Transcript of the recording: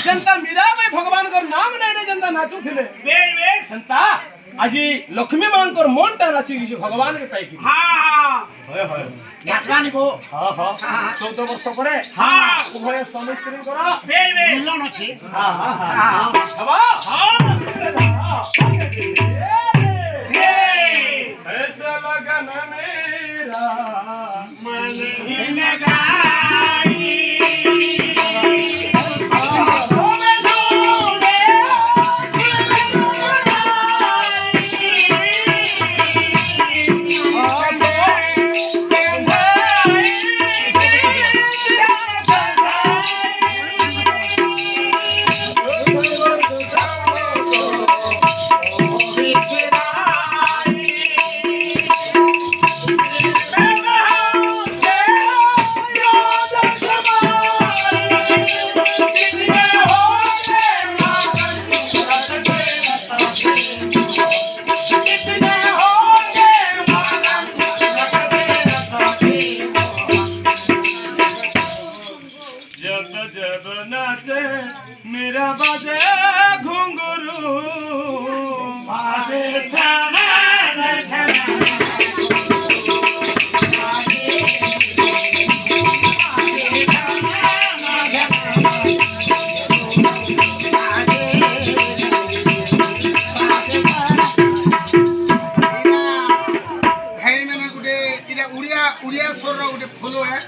जनता मीरा भाई भगवान का नाम नहीं जनता नाचू थे संता आज लक्ष्मी मान कर मन टा नाची भगवान के पाई हां होय होय नाचवानी को हां हां 14 वर्ष परे हां उभय स्वामी स्त्री करा मिलन अछि हां हां हां हवा हां ऐसा लगन मेरा मन ही लगाई जब नाचे मेरा बाजे घुंघरू बाजे छाना उड़िया उड़िया स्वर गोटे फूल है